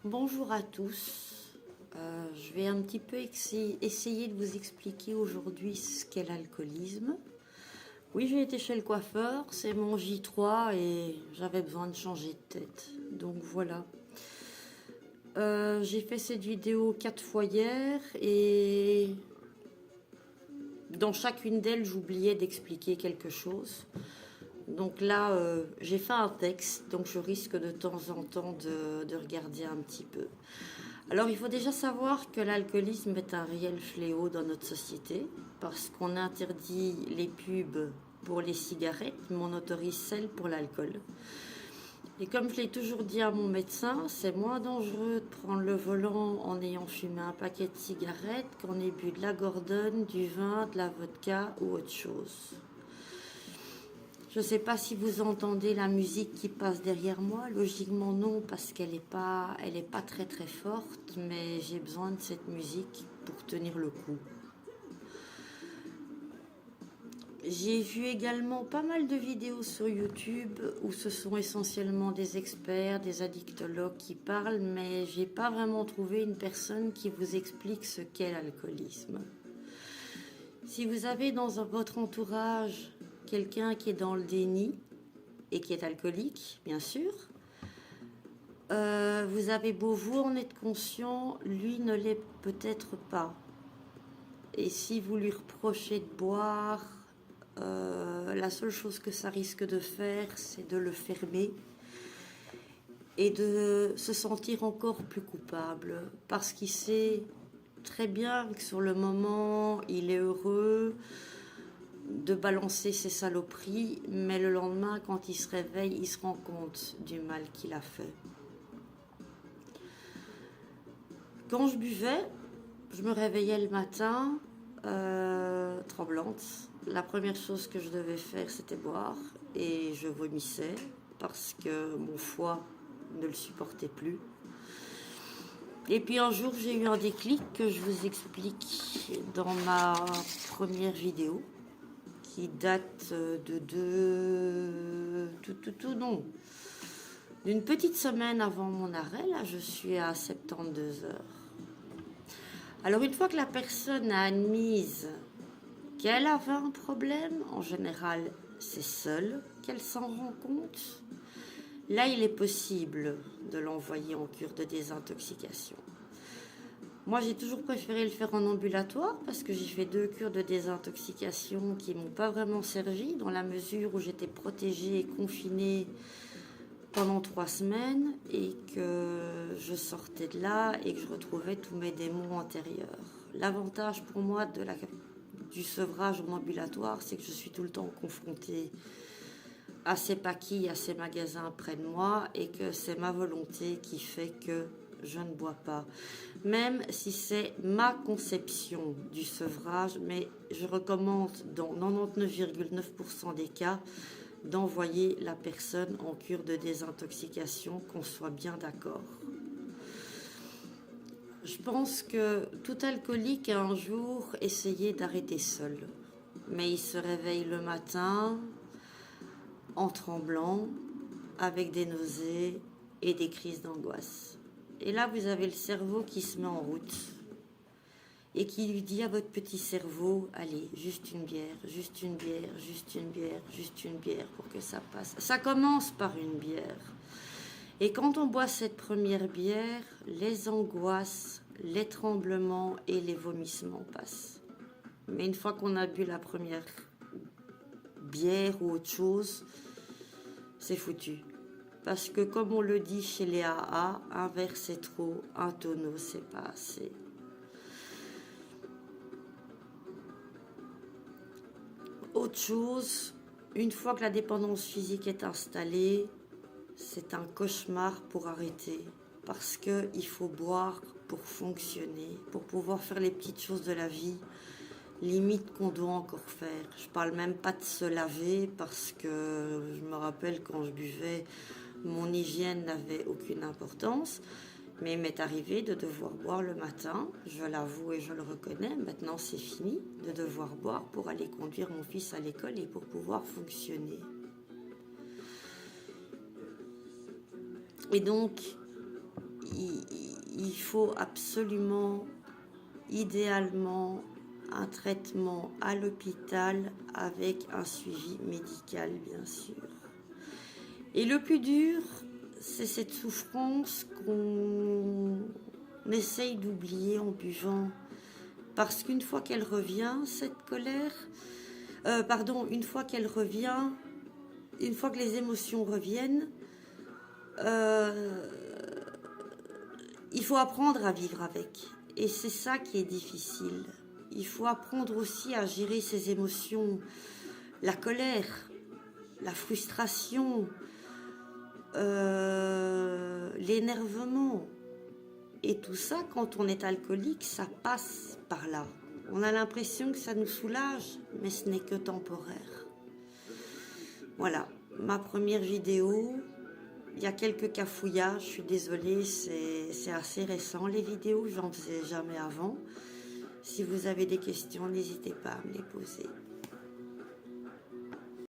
Bonjour à tous. Je vais un petit peu essayer de vous expliquer aujourd'hui ce qu'est l'alcoolisme. Oui, j'ai été chez le coiffeur, c'est mon J3 et j'avais besoin de changer de tête. Donc voilà. J'ai fait cette vidéo 4 fois hier et dans chacune d'elles, j'oubliais d'expliquer quelque chose. Donc là, j'ai fait un texte, donc je risque de temps en temps de regarder un petit peu. Alors, il faut déjà savoir que l'alcoolisme est un réel fléau dans notre société parce qu'on interdit les pubs pour les cigarettes, mais on autorise celles pour l'alcool. Et comme je l'ai toujours dit à mon médecin, c'est moins dangereux de prendre le volant en ayant fumé un paquet de cigarettes qu'en ayant bu de la Gordonne, du vin, de la vodka ou autre chose. Je ne sais pas si vous entendez la musique qui passe derrière moi. Logiquement non, parce qu'elle n'est pas très très forte, mais j'ai besoin de cette musique pour tenir le coup. J'ai vu également pas mal de vidéos sur YouTube où ce sont essentiellement des experts, des addictologues qui parlent, mais j'ai pas vraiment trouvé une personne qui vous explique ce qu'est l'alcoolisme. Si vous avez dans votre entourage quelqu'un qui est dans le déni et qui est alcoolique, bien sûr, vous avez beau vous en être conscient, lui ne l'est peut-être pas. Et si vous lui reprochez de boire, la seule chose que ça risque de faire, c'est de le fermer et de se sentir encore plus coupable parce qu'il sait très bien que sur le moment, il est heureux de balancer ses saloperies, mais le lendemain, quand il se réveille, il se rend compte du mal qu'il a fait. Quand je buvais, je me réveillais le matin, tremblante. La première chose que je devais faire, c'était boire, et je vomissais parce que mon foie ne le supportait plus. Et puis un jour, j'ai eu un déclic que je vous explique dans ma première vidéo, qui date d'une petite semaine avant mon arrêt. Là, je suis à 72 heures. Alors, une fois que la personne a admise qu'elle avait un problème, en général, c'est seule qu'elle s'en rend compte. Là, il est possible de l'envoyer en cure de désintoxication. Moi, j'ai toujours préféré le faire en ambulatoire parce que j'ai fait 2 cures de désintoxication qui m'ont pas vraiment servi dans la mesure où j'étais protégée et confinée pendant 3 semaines et que je sortais de là et que je retrouvais tous mes démons antérieurs. L'avantage pour moi du sevrage en ambulatoire, c'est que je suis tout le temps confrontée à ces paquilles, à ces magasins près de moi et que c'est ma volonté qui fait que je ne bois pas. Même si c'est ma conception du sevrage, mais je recommande dans 99,9% des cas d'envoyer la personne en cure de désintoxication, qu'on soit bien d'accord. Je pense que tout alcoolique a un jour essayé d'arrêter seul, mais il se réveille le matin en tremblant, avec des nausées et des crises d'angoisse. Et là, vous avez le cerveau qui se met en route et qui lui dit à votre petit cerveau, allez, juste une bière, juste une bière, juste une bière, juste une bière pour que ça passe. Ça commence par une bière. Et quand on boit cette première bière, les angoisses, les tremblements et les vomissements passent. Mais une fois qu'on a bu la première bière ou autre chose, c'est foutu. Parce que comme on le dit chez les AA, un verre c'est trop, un tonneau c'est pas assez. Autre chose, une fois que la dépendance physique est installée, c'est un cauchemar pour arrêter. Parce qu'il faut boire pour fonctionner, pour pouvoir faire les petites choses de la vie, limite qu'on doit encore faire. Je parle même pas de se laver parce que je me rappelle quand je buvais, mon hygiène n'avait aucune importance, mais il m'est arrivé de devoir boire le matin, je l'avoue et je le reconnais, maintenant c'est fini, de devoir boire pour aller conduire mon fils à l'école et pour pouvoir fonctionner. Et donc, il faut absolument, idéalement, un traitement à l'hôpital avec un suivi médical, bien sûr. Et le plus dur, c'est cette souffrance qu'on essaye d'oublier en buvant. Parce qu'une fois qu'elle revient, cette colère, une fois qu'elle revient, une fois que les émotions reviennent, il faut apprendre à vivre avec. Et c'est ça qui est difficile. Il faut apprendre aussi à gérer ses émotions, la colère, la frustration, l'énervement. Et tout ça, quand on est alcoolique, ça passe par là. On a l'impression que ça nous soulage, mais ce n'est que temporaire. Voilà, ma première vidéo. Il y a quelques cafouillages, je suis désolée, c'est assez récent les vidéos, j'en faisais jamais avant. Si vous avez des questions, n'hésitez pas à me les poser.